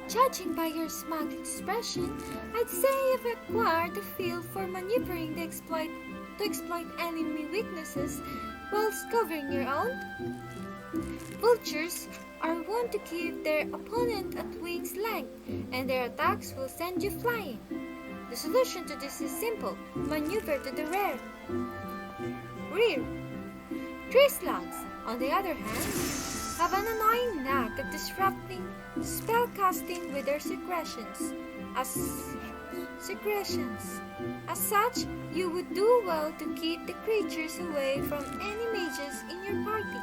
Judging by your smug expression, I'd say you've acquired a feel for maneuvering to exploit enemy weaknesses whilst covering your own. Vultures are wont to keep their opponent at wing's length, and their attacks will send you flying. The solution to this is simple: maneuver to the rear. Tree slugs, on the other hand, have an annoying knack of disrupting spellcasting with their secretions. As such, you would do well to keep the creatures away from any mages in your party.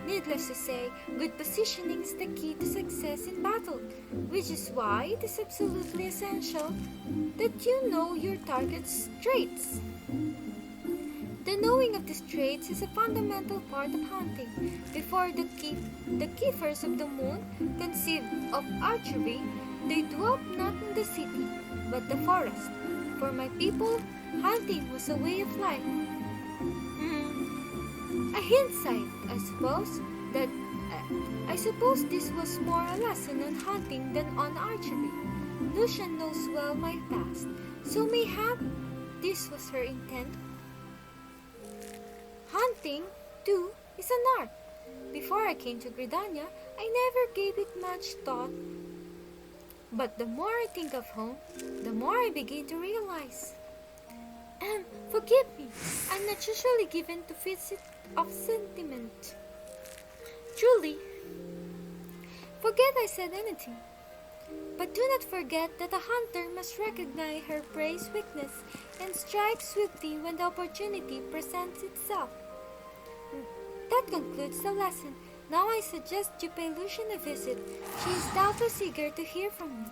Needless to say, good positioning is the key to success in battle, which is why it is absolutely essential that you know your target's traits. The knowing of these traits is a fundamental part of hunting. Before the keepers of the moon conceived of archery, they dwelt not in the city, but the forest. For my people, hunting was a way of life. A hindsight, I suppose this was more a lesson on hunting than on archery. Lucian knows well my past, so mayhap this was her intent. Hunting, too, is an art. Before I came to Gridania, I never gave it much thought. But the more I think of home, the more I begin to realize. And forgive me, I'm not usually given to fits of sentiment. Truly, forget I said anything. But do not forget that a hunter must recognize her prey's weakness and strike swiftly when the opportunity presents itself. That concludes the lesson. Now I suggest you pay Lucian a visit. She is doubtless eager to hear from me.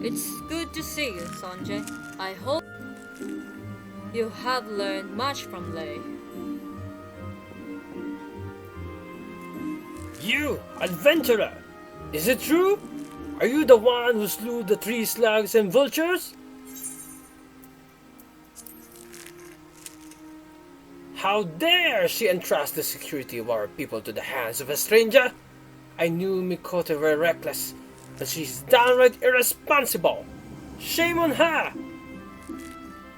It's good to see you, Sanjay. I hope you have learned much from Lei. You, adventurer! Is it true? Are you the one who slew the tree slugs and vultures? How dare she entrust the security of our people to the hands of a stranger? I knew Mikoto were reckless, but she's downright irresponsible. Shame on her!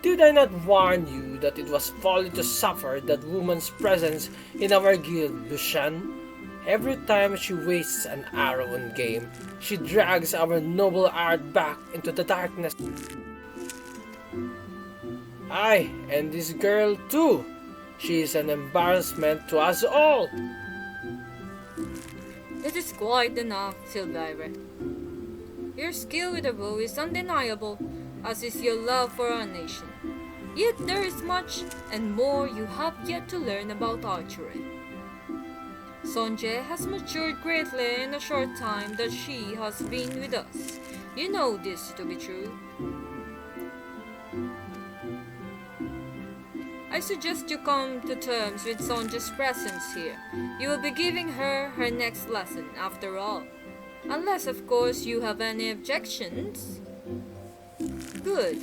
Did I not warn you that it was folly to suffer that woman's presence in our guild, Lucian? Every time she wastes an arrow in game, she drags our noble art back into the darkness. Aye, and this girl too. She is an embarrassment to us all. It is quite enough, Silvira. Your skill with the bow is undeniable, as is your love for our nation. Yet there is much and more you have yet to learn about archery. Sonjay has matured greatly in the short time that she has been with us. You know this to be true. I suggest you come to terms with Sonjay's presence here. You will be giving her her next lesson, after all. Unless, of course, you have any objections. Good.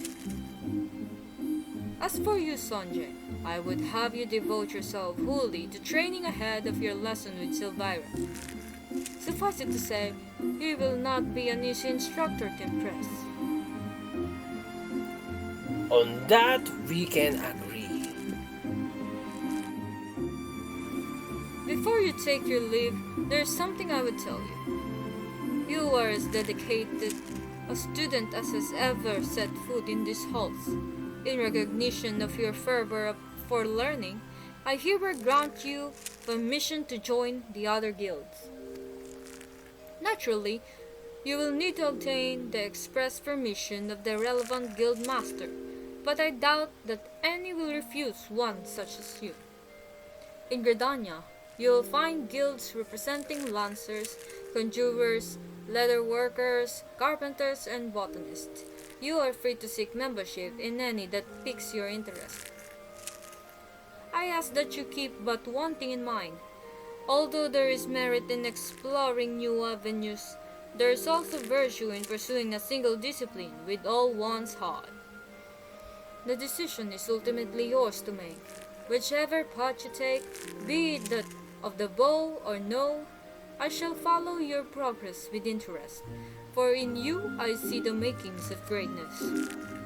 As for you, Sonjay, I would have you devote yourself wholly to training ahead of your lesson with Silvira. Suffice it to say, you will not be an easy instructor to impress. On that, we can agree. Before you take your leave, there is something I would tell you. You are as dedicated a student as has ever set foot in these halls. In recognition of your fervor for learning, I hereby grant you permission to join the other guilds. Naturally, you will need to obtain the express permission of the relevant guild master, but I doubt that any will refuse one such as you. In Gridania, You'll find guilds representing lancers, conjurers, leather workers, carpenters, and botanists. You are free to seek membership in any that piques your interest. I ask that you keep but one thing in mind. Although there is merit in exploring new avenues, there is also virtue in pursuing a single discipline with all one's heart. The decision is ultimately yours to make. Whichever path you take, be it that of the bow or no, I shall follow your progress with interest, for in you I see the makings of greatness.